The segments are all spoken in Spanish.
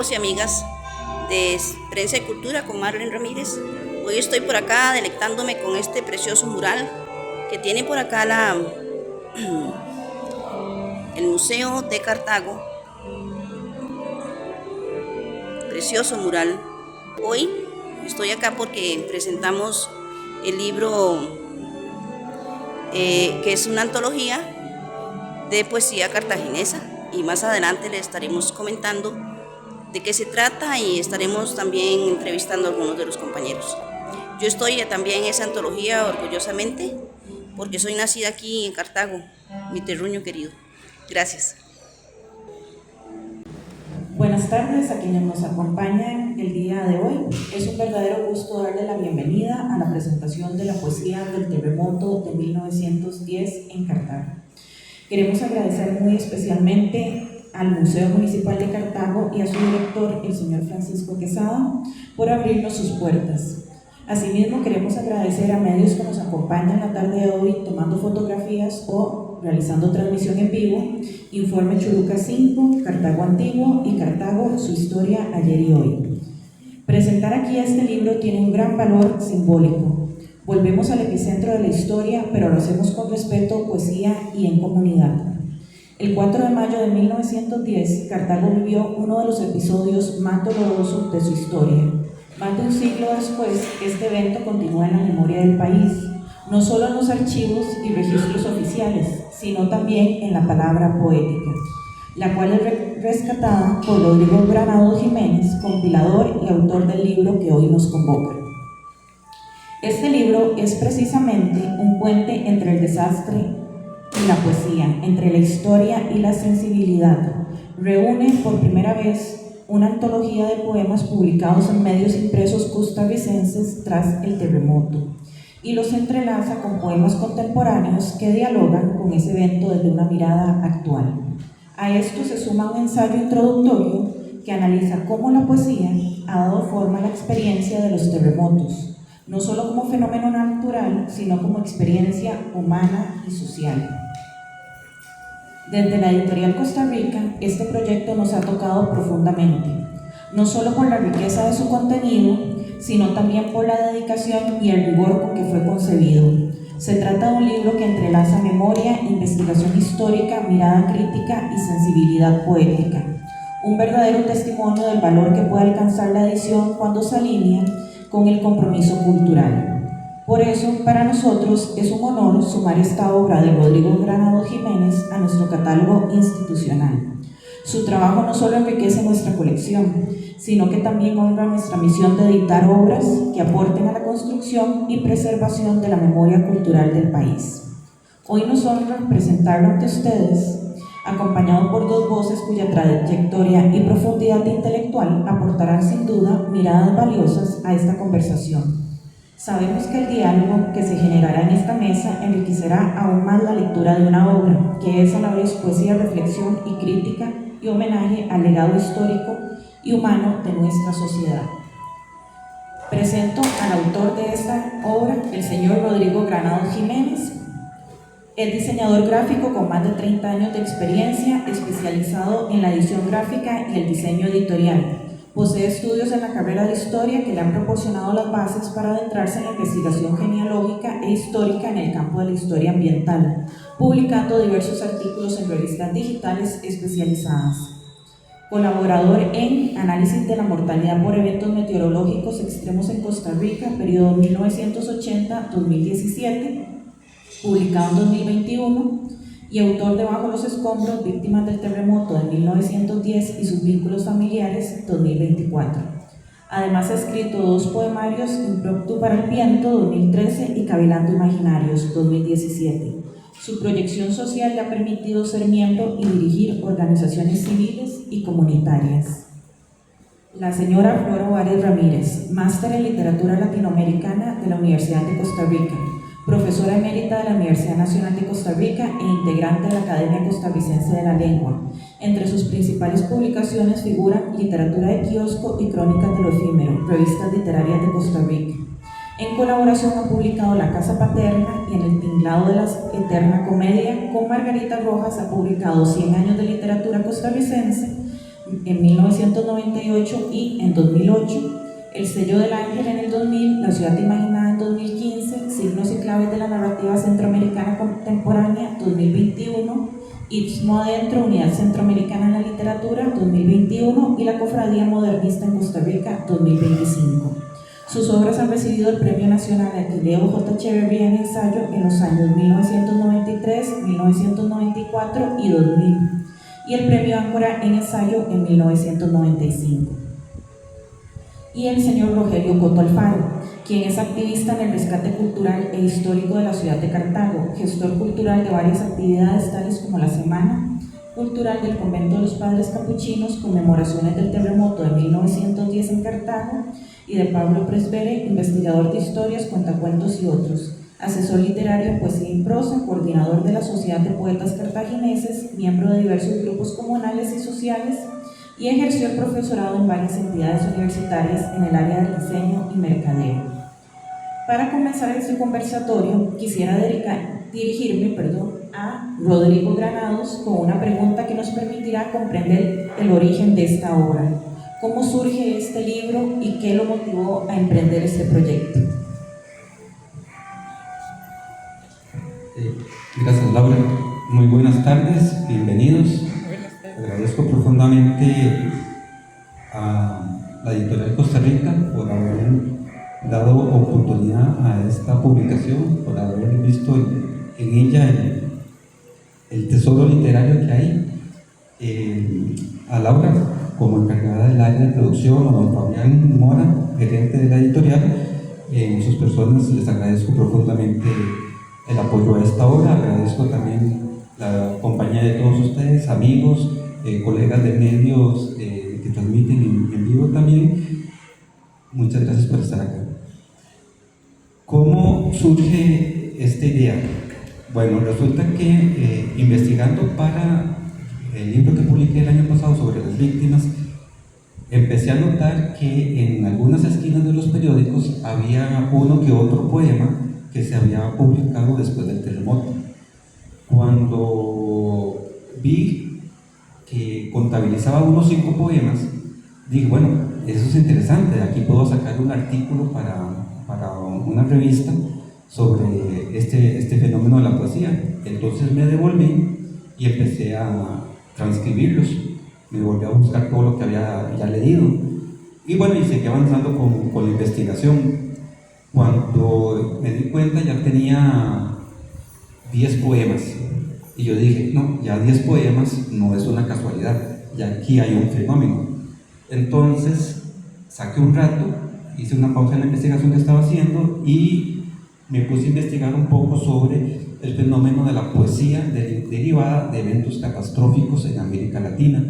Y amigas de Prensa y Cultura con Marlene Ramírez. Hoy estoy por acá delectándome con este precioso mural que tiene por acá el Museo de Cartago. Precioso mural. Hoy estoy acá porque presentamos el libro que es una antología de poesía cartaginesa, y más adelante les estaremos comentando de qué se trata y estaremos también entrevistando a algunos de los compañeros. Yo estoy también en esa antología orgullosamente porque soy nacida aquí en Cartago, mi terruño querido. Gracias. Buenas tardes a quienes nos acompañan el día de hoy. Es un verdadero gusto darle la bienvenida a la presentación de la poesía del terremoto de 1910 en Cartago. Queremos agradecer muy especialmente al Museo Municipal de Cartago y a su director, el señor Francisco Quesada, por abrirnos sus puertas. Asimismo, queremos agradecer a medios que nos acompañan la tarde de hoy tomando fotografías o realizando transmisión en vivo: Informe Churuca 5, Cartago Antiguo y Cartago, su historia ayer y hoy. Presentar aquí este libro tiene un gran valor simbólico. Volvemos al epicentro de la historia, pero lo hacemos con respeto, poesía y en comunidad. El 4 de mayo de 1910, Cartago vivió uno de los episodios más dolorosos de su historia. Más de un siglo después, este evento continúa en la memoria del país, no solo en los archivos y registros oficiales, sino también en la palabra poética, la cual es rescatada por Rodrigo Granados Jiménez, compilador y autor del libro que hoy nos convoca. Este libro es precisamente un puente entre el desastre y la poesía, entre la historia y la sensibilidad. Reúne por primera vez una antología de poemas publicados en medios impresos costarricenses tras el terremoto y los entrelaza con poemas contemporáneos que dialogan con ese evento desde una mirada actual. A esto se suma un ensayo introductorio que analiza cómo la poesía ha dado forma a la experiencia de los terremotos, no solo como fenómeno natural, sino como experiencia humana y social. Desde la editorial Costa Rica, este proyecto nos ha tocado profundamente, no solo por la riqueza de su contenido, sino también por la dedicación y el rigor con que fue concebido. Se trata de un libro que entrelaza memoria, investigación histórica, mirada crítica y sensibilidad poética. Un verdadero testimonio del valor que puede alcanzar la edición cuando se alinea con el compromiso cultural. Por eso, para nosotros es un honor sumar esta obra de Rodrigo Granados Jiménez a nuestro catálogo institucional. Su trabajo no solo enriquece nuestra colección, sino que también honra nuestra misión de editar obras que aporten a la construcción y preservación de la memoria cultural del país. Hoy nos honra presentarlo ante ustedes, acompañado por dos voces cuya trayectoria y profundidad intelectual aportarán sin duda miradas valiosas a esta conversación. Sabemos que el diálogo que se generará en esta mesa enriquecerá aún más la lectura de una obra, que es a la vez poesía, reflexión y crítica y homenaje al legado histórico y humano de nuestra sociedad. Presento al autor de esta obra, el señor Rodrigo Granados Jiménez. Es diseñador gráfico con más de 30 años de experiencia, especializado en la edición gráfica y el diseño editorial. Posee estudios en la carrera de Historia que le han proporcionado las bases para adentrarse en la investigación genealógica e histórica en el campo de la historia ambiental, publicando diversos artículos en revistas digitales especializadas. Colaborador en Análisis de la mortalidad por eventos meteorológicos extremos en Costa Rica, periodo 1980-2017, publicado en 2021, y autor de Bajo los escombros, víctimas del terremoto de 1910 y sus vínculos familiares, 2024. Además ha escrito dos poemarios, Impromptu para el viento, 2013, y Cavilando imaginarios, 2017. Su proyección social le ha permitido ser miembro y dirigir organizaciones civiles y comunitarias. La señora Flora Juárez Ramírez, máster en literatura latinoamericana de la Universidad de Costa Rica, profesora emérita de la Universidad Nacional de Costa Rica e integrante de la Academia Costarricense de la Lengua. Entre sus principales publicaciones figuran Literatura de Kiosco y Crónicas de lo Efímero, revistas literarias de Costa Rica. En colaboración ha publicado La Casa Paterna y En el tinglado de la eterna comedia. Con Margarita Rojas ha publicado 100 años de literatura costarricense, en 1998 y en 2008, El sello del ángel en el 2000, La ciudad imaginada en 2015, Signos y claves de la narrativa centroamericana contemporánea 2021, Istmo Adentro, Unidad Centroamericana en la Literatura 2021 y La Cofradía Modernista en Costa Rica 2025. Sus obras han recibido el Premio Nacional Aquileo J. Echeverría en ensayo en los años 1993, 1994 y 2000 y el Premio Áncora en ensayo en 1995. Y el señor Rogelio Coto Alfaro, quien es activista en el rescate cultural e histórico de la ciudad de Cartago, gestor cultural de varias actividades tales como la Semana Cultural del Convento de los Padres Capuchinos, conmemoraciones del terremoto de 1910 en Cartago, y de Pablo Presbere, investigador de historias, cuentacuentos y otros, asesor literario en poesía y prosa, coordinador de la Sociedad de Poetas Cartagineses, miembro de diversos grupos comunales y sociales, y ejerció el profesorado en varias entidades universitarias en el área del diseño y mercadeo. Para comenzar este conversatorio, quisiera dirigirme a Rodrigo Granados con una pregunta que nos permitirá comprender el origen de esta obra. ¿Cómo surge este libro y qué lo motivó a emprender este proyecto? Gracias, Laura. Muy buenas tardes, bienvenidos. Agradezco profundamente a la Editorial Costa Rica por haber dado oportunidad a esta publicación, por haber visto en ella el tesoro literario que hay. A Laura, como encargada del área de producción, a don Fabián Mora, gerente de la editorial, en sus personas les agradezco profundamente el apoyo a esta obra. Agradezco también la compañía de todos ustedes, amigos, colegas de medios que transmiten en vivo también. Muchas gracias por estar acá. ¿Cómo surge esta idea? Bueno, resulta que investigando para el libro que publiqué el año pasado sobre las víctimas, empecé a notar que en algunas esquinas de los periódicos había uno que otro poema que se había publicado después del terremoto. Cuando vi que contabilizaba unos 5 poemas, dije, bueno, eso es interesante, aquí puedo sacar un artículo para una revista sobre este fenómeno de la poesía. Entonces me devolví y empecé a transcribirlos, me volví a buscar todo lo que había ya leído, y bueno, y seguí avanzando con la investigación. Cuando me di cuenta ya tenía 10 poemas, y yo dije, no, ya 10 poemas no es una casualidad, ya aquí hay un fenómeno. Entonces saqué un rato, hice una pausa en la investigación que estaba haciendo y me puse a investigar un poco sobre el fenómeno de la poesía derivada de eventos catastróficos en América Latina,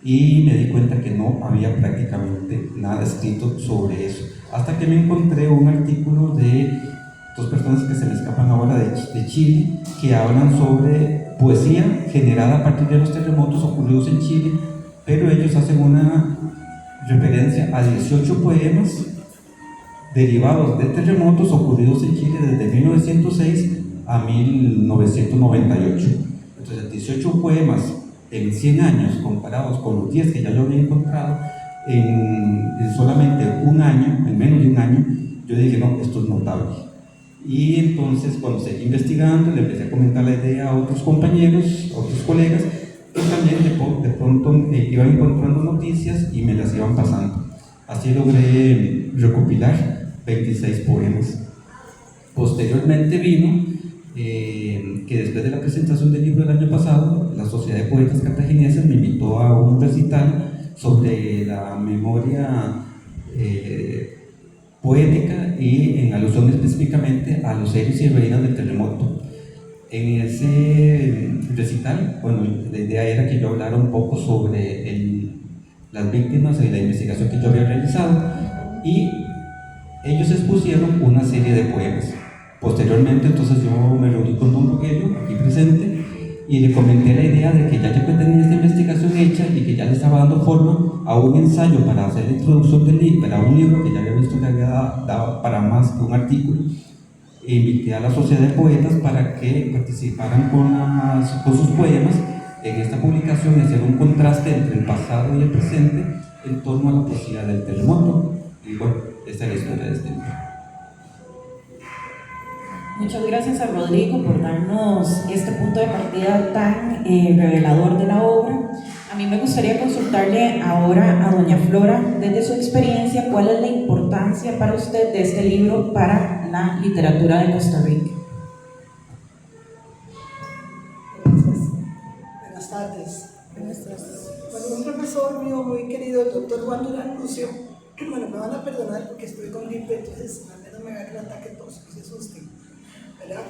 y me di cuenta que no había prácticamente nada escrito sobre eso, hasta que me encontré un artículo de 2 personas que se me escapan ahora de Chile, que hablan sobre poesía generada a partir de los terremotos ocurridos en Chile, pero ellos hacen una referencia a 18 poemas derivados de terremotos ocurridos en Chile desde 1906 a 1998. Entonces, 18 poemas en 100 años comparados con los 10 que ya yo había encontrado en solamente un año, en menos de un año. Yo dije, no, esto es notable. Y entonces, cuando seguí investigando, le empecé a comentar la idea a otros compañeros, a otros colegas, que también de pronto iban encontrando noticias y me las iban pasando. Así logré recopilar 26 poemas. Posteriormente vino que después de la presentación del libro del año pasado, la Sociedad de Poetas Cartagineses me invitó a un recital sobre la memoria poética y en alusión específicamente a los héroes y heroínas del terremoto. En ese recital, bueno, la idea era que yo hablara un poco sobre las víctimas y la investigación que yo había realizado, y ellos expusieron una serie de poemas. Posteriormente, entonces yo me reuní con don Rogelio, aquí presente, y le comenté la idea de que ya yo tenía esta investigación hecha y que ya le estaba dando forma a un ensayo para hacer la introducción del libro, para un libro que ya había visto que había dado para más que un artículo. E invité a la Sociedad de Poetas para que participaran con sus poemas en esta publicación es hacer un contraste entre el pasado y el presente en torno a la poesía del terremoto. Y bueno, esta es la historia de este libro. Muchas gracias a Rodrigo por darnos este punto de partida tan revelador de la obra. A mí me gustaría consultarle ahora a doña Flora, desde su experiencia, cuál es la importancia para usted de este libro para la literatura de Costa Rica. Buenas tardes. Bueno, un profesor mío muy querido, el doctor Juan Durán Lucio, bueno, me van a perdonar porque estoy con gripe, entonces al menos me va a dar un ataque de tos, que se asusten, ¿verdad?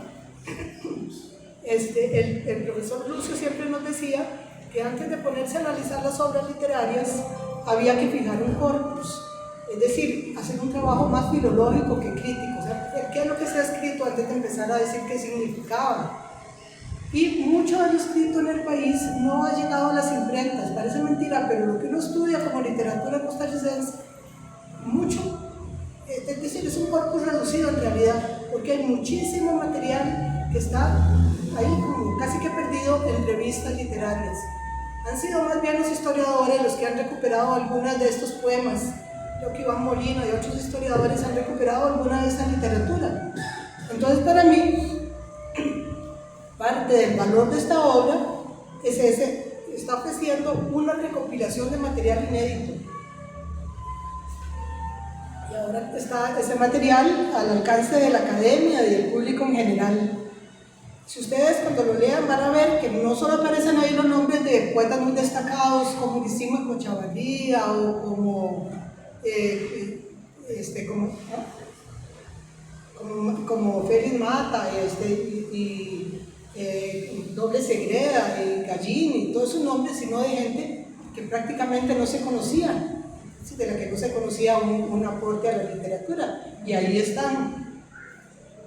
El profesor Lucio siempre nos decía que antes de ponerse a analizar las obras literarias había que fijar un corpus, es decir, hacer un trabajo más filológico que crítico, o sea, qué es lo que se ha escrito antes de empezar a decir qué significaba. Y mucho de lo escrito en el país no ha llegado a las imprentas, parece mentira, pero lo que uno estudia como literatura costarricense, mucho, es decir, es un corpus reducido en realidad, porque hay muchísimo material que está ahí como casi que perdido en revistas literarias. Han sido más bien los historiadores los que han recuperado algunas de estos poemas. Creo que Iván Molina y otros historiadores han recuperado alguna de esta literatura. Entonces, para mí, parte del valor de esta obra es está ofreciendo una recopilación de material inédito. Y ahora está ese material al alcance de la academia y del público en general. Si ustedes cuando lo lean van a ver que no solo aparecen ahí los nombres de poetas muy destacados como Guisimo Cochavarría o como Félix Mata Doble Segreda, Gallini y todos esos nombres, sino de gente que prácticamente no se conocía, de la que no se conocía un aporte a la literatura, y ahí están.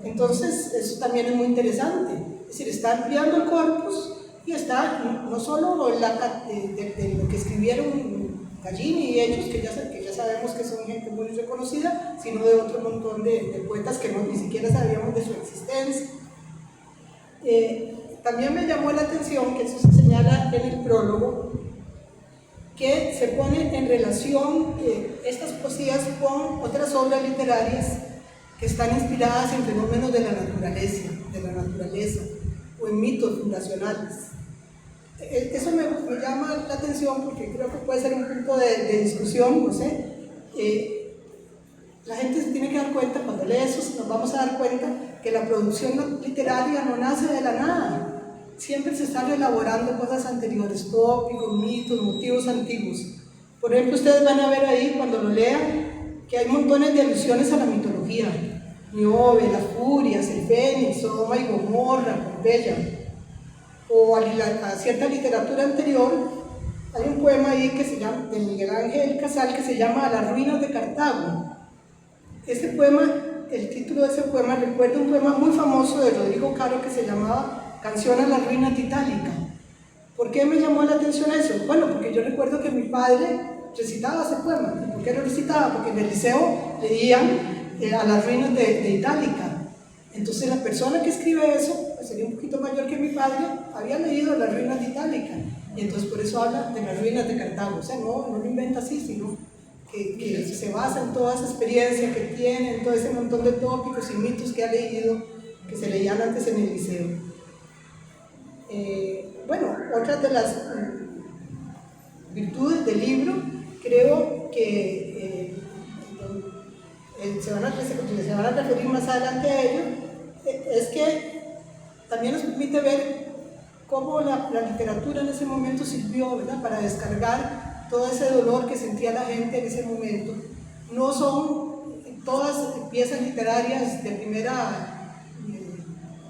Entonces, eso también es muy interesante, es decir, está ampliando el corpus y está no solo de lo que escribieron Gallini y ellos, que ya sabemos que son gente muy reconocida, sino de otro montón de poetas que ni siquiera sabíamos de su existencia. También me llamó la atención que eso se señala en el prólogo, que se pone en relación estas poesías con otras obras literarias que están inspiradas en fenómenos de la naturaleza o en mitos fundacionales. Eso me llama la atención porque creo que puede ser un punto de discusión, no sé. La gente se tiene que dar cuenta, cuando lee eso nos vamos a dar cuenta que la producción literaria no nace de la nada. Siempre se están elaborando cosas anteriores, tópicos, mitos, motivos antiguos. Por ejemplo, ustedes van a ver ahí, cuando lo lean, que hay montones de alusiones a la mitología. Niobe, las furias, el Fénix, Sodoma y Gomorra, Pompeya. O a cierta literatura anterior, hay un poema ahí que se llama, de Miguel Ángel Casal, que se llama Las ruinas de Cartago. Este poema, el título de ese poema recuerda un poema muy famoso de Rodrigo Caro que se llamaba Canción a las ruinas de Itálica. ¿Por qué me llamó la atención eso? Bueno, porque yo recuerdo que mi padre recitaba ese poema. ¿Por qué lo recitaba? Porque en el liceo leían a las ruinas de Itálica. Entonces la persona que escribe eso, pues sería un poquito mayor que mi padre, había leído las ruinas de Itálica. Y entonces por eso habla de las ruinas de Cartago. O sea, no lo inventa así, sino que se basa en toda esa experiencia que tiene, en todo ese montón de tópicos y mitos que ha leído, que se leían antes en el liceo. Bueno, otra de las virtudes del libro, creo que se van a referir más adelante a ello, es que también nos permite ver cómo la literatura en ese momento sirvió, ¿verdad?, para descargar todo ese dolor que sentía la gente en ese momento. No son todas piezas literarias de primera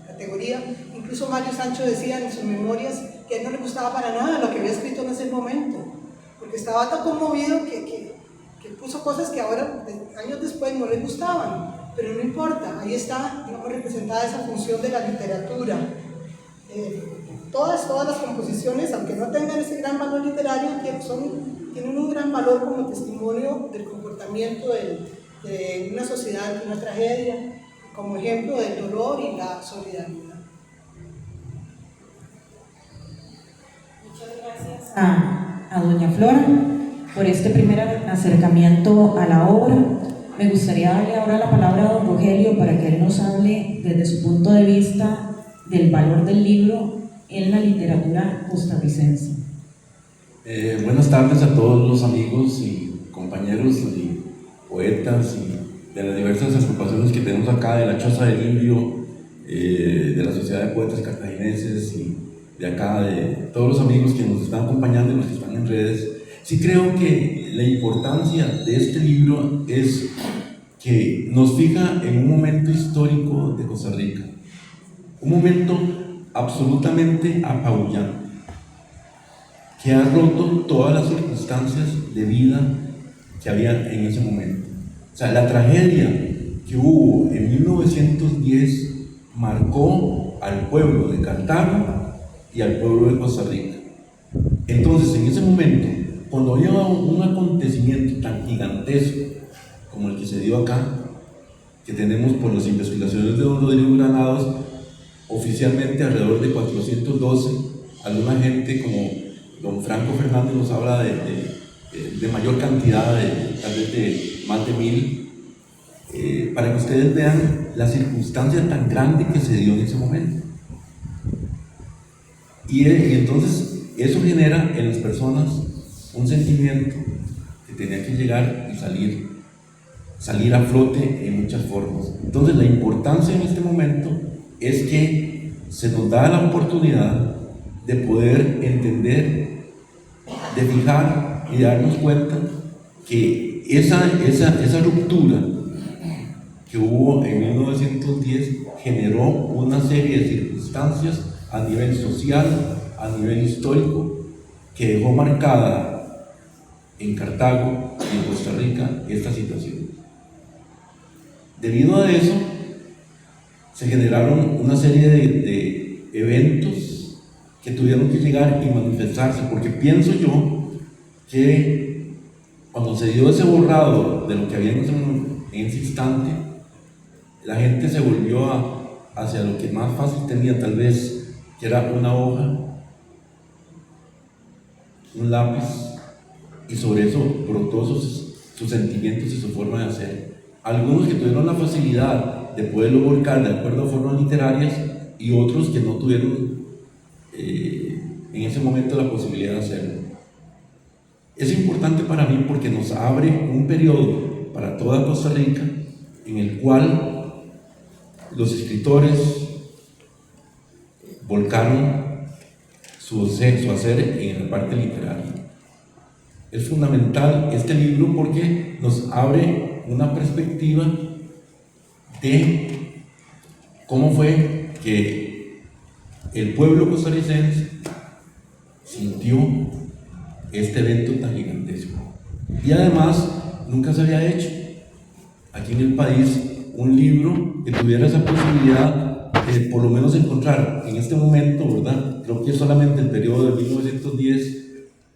categoría. Incluso Mario Sancho decía en sus memorias que a él no le gustaba para nada lo que había escrito en ese momento, porque estaba tan conmovido que puso cosas que ahora, años después, no le gustaban, pero no importa, ahí está, digamos, representada esa función de la literatura. Todas las composiciones, aunque no tengan ese gran valor literario, tienen un gran valor como testimonio del comportamiento de una sociedad, de una tragedia, como ejemplo del dolor y la solidaridad. A doña Flora por este primer acercamiento a la obra. Me gustaría darle ahora la palabra a don Rogelio para que él nos hable desde su punto de vista del valor del libro en la literatura costarricense. Buenas tardes a todos los amigos y compañeros y poetas y de las diversas agrupaciones que tenemos acá, de la Choza del Indio, de la Sociedad de Poetas Cartagineses y de acá, de todos los amigos que nos están acompañando y los que están en redes. Sí creo que la importancia de este libro es que nos fija en un momento histórico de Costa Rica, un momento absolutamente apabullante, que ha roto todas las circunstancias de vida que había en ese momento. O sea, la tragedia que hubo en 1910 marcó al pueblo de Cartago y al pueblo de Costa Rica. Entonces, en ese momento, cuando había un acontecimiento tan gigantesco como el que se dio acá, que tenemos por las investigaciones de don Rodrigo Granados, oficialmente alrededor de 412, alguna gente como don Franco Fernández nos habla de mayor cantidad, tal vez de más de 1000, para que ustedes vean la circunstancia tan grande que se dio en ese momento. Y entonces eso genera en las personas un sentimiento que tenía que llegar y salir a flote en muchas formas. Entonces la importancia en este momento es que se nos da la oportunidad de poder entender, de fijar y darnos cuenta que esa ruptura que hubo en 1910 generó una serie de circunstancias a nivel social, a nivel histórico, que dejó marcada en Cartago y en Costa Rica esta situación. Debido a eso, se generaron una serie de eventos que tuvieron que llegar y manifestarse, porque pienso yo que cuando se dio ese borrado de lo que había en ese instante, la gente se volvió hacia lo que más fácil tenía, tal vez, que era una hoja, un lápiz, y sobre eso brotó sus sentimientos y su forma de hacer. Algunos que tuvieron la facilidad de poderlo volcar de acuerdo a formas literarias, y otros que no tuvieron en ese momento la posibilidad de hacerlo. Es importante para mí porque nos abre un periodo para toda Costa Rica en el cual los escritores volcaron su hacer en la parte literaria. Es fundamental este libro porque nos abre una perspectiva de cómo fue que el pueblo costarricense sintió este evento tan gigantesco. Y además, nunca se había hecho aquí en el país un libro que tuviera esa posibilidad de por lo menos encontrar en este momento, ¿verdad? Creo que es solamente el periodo de 1910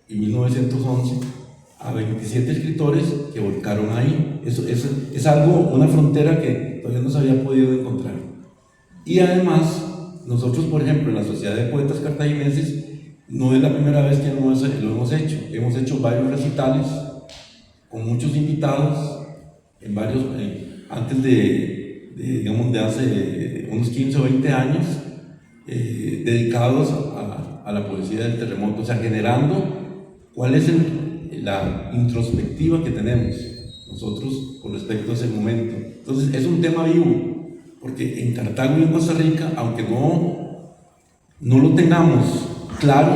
y 1911 a 27 escritores que volcaron ahí. Eso es algo, una frontera que todavía no se había podido encontrar. Y además, nosotros, por ejemplo, en la Sociedad de Poetas Cartagineses, no es la primera vez que lo hemos hecho. Hemos hecho varios recitales con muchos invitados, en varios, antes digamos, de hace unos 15 o 20 años, dedicados a la poesía del terremoto, o sea, generando cuál es la introspectiva que tenemos nosotros con respecto a ese momento. Entonces, es un tema vivo, porque en Cartago y en Costa Rica, aunque no lo tengamos claro,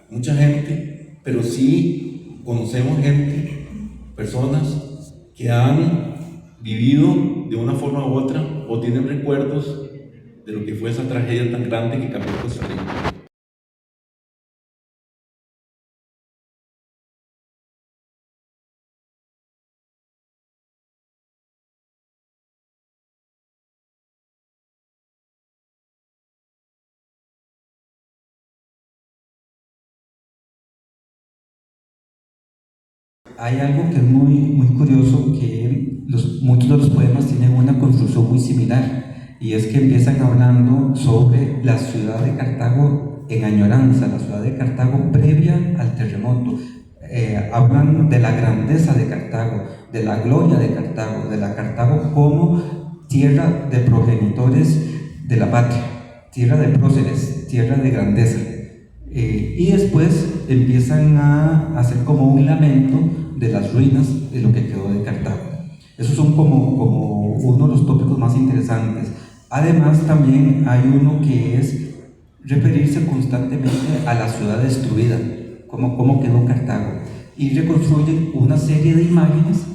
mucha gente, pero sí conocemos gente, personas que han vivido de una forma u otra o tienen recuerdos de lo que fue esa tragedia tan grande que cambió Costa Rica. Hay algo que es muy curioso, que muchos de los poemas tienen una construcción muy similar, y es que empiezan hablando sobre la ciudad de Cartago en añoranza la ciudad de Cartago previa al terremoto. Hablan de la grandeza de Cartago, de la gloria de Cartago, de la Cartago como tierra de progenitores de la patria, tierra de próceres, tierra de grandeza. Y después empiezan a hacer como un lamento de las ruinas de lo que quedó de Cartago. Esos son como uno de los tópicos más interesantes. Además, también hay uno que es referirse constantemente a la ciudad destruida, cómo quedó Cartago, y reconstruyen una serie de imágenes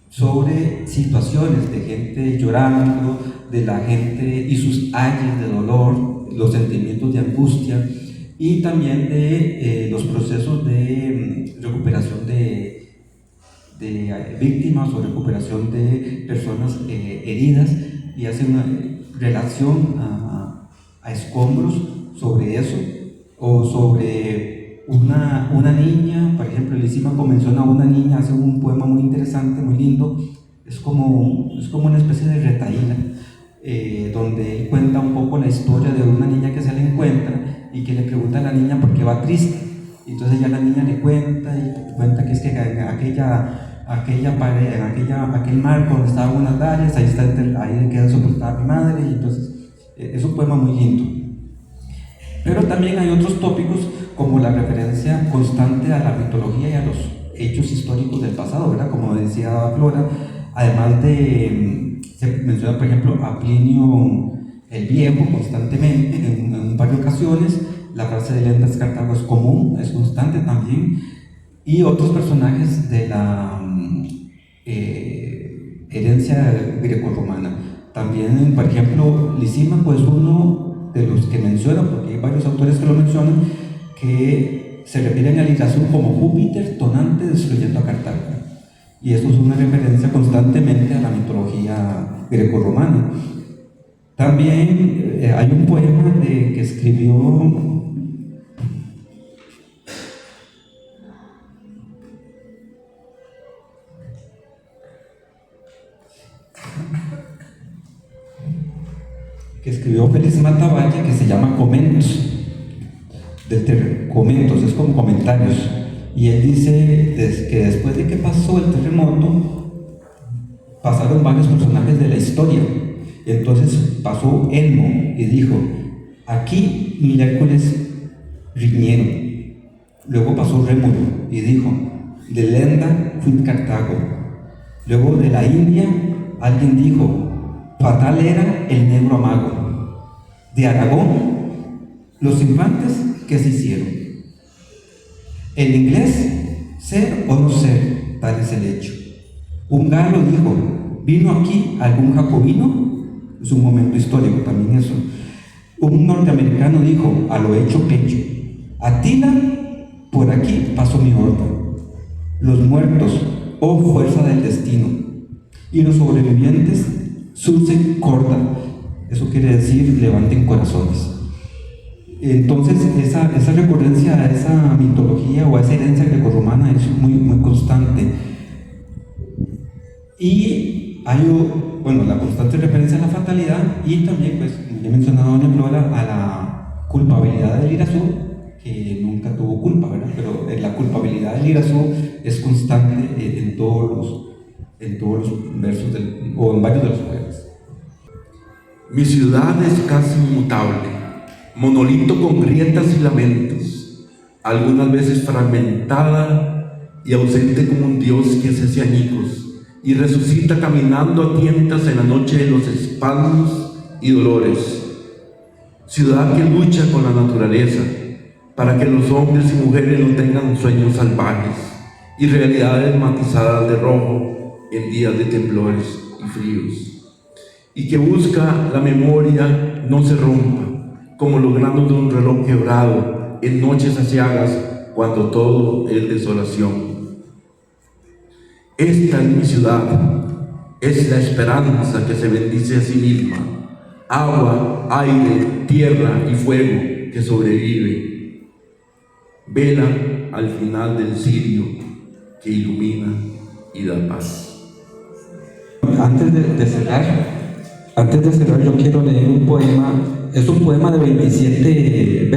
sobre situaciones de gente llorando, de la gente y sus ayes de dolor, los sentimientos de angustia, y también de los procesos de recuperación de víctimas o recuperación de personas heridas, y hace una relación a escombros sobre eso, o sobre una niña. Por ejemplo, Lisímaco menciona a una niña, hace un poema muy interesante, muy lindo, es como una especie de retahíla, donde él cuenta un poco la historia de una niña que se le encuentra y que le pregunta a la niña por qué va triste. Entonces ya la niña le cuenta que es que en aquella pared, en aquel marco donde estaban unas dalles, ahí queda sepultada mi madre. Y entonces es un poema muy lindo. Pero también hay otros tópicos, como la referencia constante a la mitología y a los hechos históricos del pasado, ¿verdad? Como decía Flora, además se menciona, por ejemplo, a Plinio el Viejo constantemente, en varias ocasiones. La frase de Lendas Cartago es común, es constante también, y otros personajes de la herencia grecorromana. También, por ejemplo, Lisímaco es uno de los que menciona, porque hay varios autores que lo mencionan, que se refieren a Lirazú como Júpiter tonante destruyendo a Cartago. Y esto es una referencia constantemente a la mitología grecorromana. También hay un poema que escribió Félix Matavalle, que se llama Comentos, Comentos, es como comentarios, y él dice que después de que pasó el terremoto pasaron varios personajes de la historia. Entonces pasó Elmo y dijo: aquí miércoles riñeron. Luego pasó Rémulo y dijo: de Lenda fui Cartago. Luego de la India alguien dijo: fatal era el negro amago. De Aragón, los infantes que se hicieron. El inglés, ser o no ser, tal es el hecho. Un galo dijo: ¿vino aquí algún jacobino? Es un momento histórico también eso. Un norteamericano dijo: a lo hecho pecho. Atila, por aquí pasó mi orden. Los muertos, oh fuerza del destino. Y los sobrevivientes, surcen corda. Eso quiere decir levanten corazones. Entonces esa recurrencia a esa mitología o a esa herencia grecorromana es muy, muy constante. Y hay la constante referencia a la fatalidad, y también, pues, como ya mencionaba doña Flora, a la culpabilidad del Lirazú, que nunca tuvo culpa, ¿verdad? Pero la culpabilidad del Lirazú es constante en todos los versos o en varios de los poemas. Mi ciudad es casi inmutable, monolito con grietas y lamentos, algunas veces fragmentada y ausente como un dios que hace añicos y resucita caminando a tientas en la noche de los espasmos y dolores. Ciudad que lucha con la naturaleza para que los hombres y mujeres no tengan sueños salvajes y realidades matizadas de rojo en días de temblores y fríos, y que busca la memoria no se rompa, como los granos de un reloj quebrado en noches aciagas cuando todo es desolación. Esta es mi ciudad, es la esperanza que se bendice a sí misma, agua, aire, tierra y fuego que sobrevive, vela al final del cirio que ilumina y da paz. Antes de cerrar, yo quiero leer un poema es un poema de 27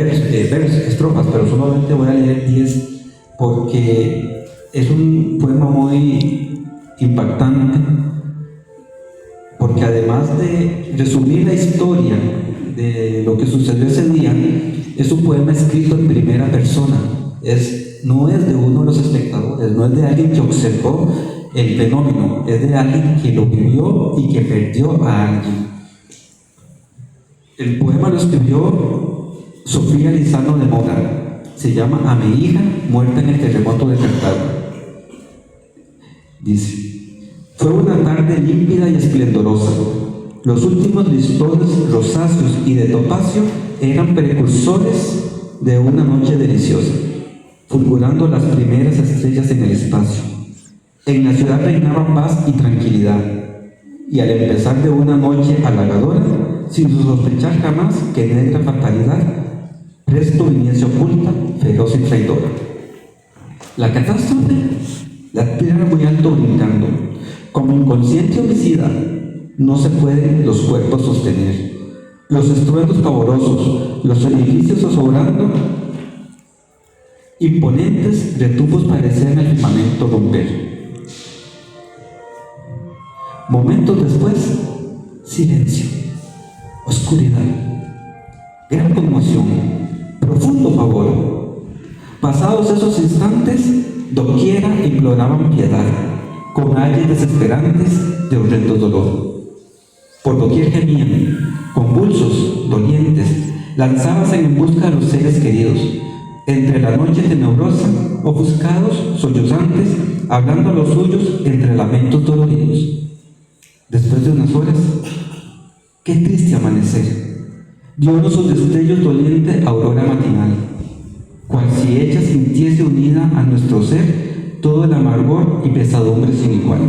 estrofas, pero solamente voy a leer 10 porque es un poema muy impactante, porque además de resumir la historia de lo que sucedió ese día, es un poema escrito en primera persona. No es de uno de los espectadores, no es de alguien que observó el fenómeno, es de alguien que lo vivió y que perdió a alguien. El poema lo escribió Sofía Lizano de Mora, se llama A mi hija muerta en el terremoto de Cartago. Dice: fue una tarde límpida y esplendorosa. Los últimos listones rosáceos y de topacio eran precursores de una noche deliciosa, fulgurando las primeras estrellas en el espacio. En la ciudad reinaba paz y tranquilidad, y al empezar de una noche halagadora, sin sospechar jamás que negra fatalidad presto viniese oculta, feroz y traidora. La catástrofe la tira muy alto brincando, como inconsciente homicida, no se pueden los cuerpos sostener. Los estruendos pavorosos, los edificios zozobrando, imponentes retumbos parecían el firmamento romper. Momentos después, silencio, oscuridad, gran conmoción, profundo pavor. Pasados esos instantes, doquiera imploraban piedad, con ayes desesperantes de horrendo dolor. Por doquier gemían, convulsos, dolientes, lanzábanse en busca de los seres queridos. Entre la noche tenebrosa, ofuscados, sollozantes, hablando a los suyos entre lamentos doloridos. Después de unas horas, qué triste amanecer, diónos sus destellos doliente aurora matinal, cual si ella sintiese unida a nuestro ser todo el amargor y pesadumbre sin igual.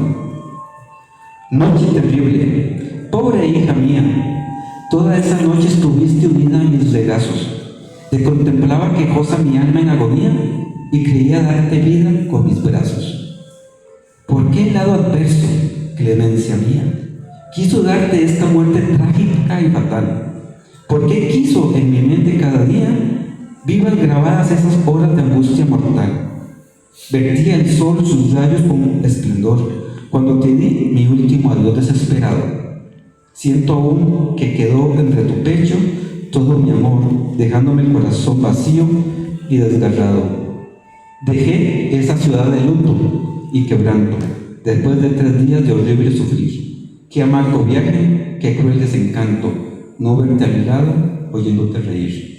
Noche terrible, pobre hija mía, toda esa noche estuviste unida a mis regazos, te contemplaba quejosa mi alma en agonía y creía darte vida con mis brazos. ¿Por qué el lado adverso, clemencia mía, quiso darte esta muerte trágica y fatal? ¿Por qué quiso en mi mente cada día vivas grabadas esas horas de angustia mortal? Vertía el sol sus rayos con esplendor cuando te di mi último adiós desesperado. Siento aún que quedó entre tu pecho todo mi amor, dejándome el corazón vacío y desgarrado. Dejé esa ciudad de luto y quebranto, después de 3 días de horrible sufrir. Qué amargo viaje, qué cruel desencanto, no verte a mi lado, oyéndote reír.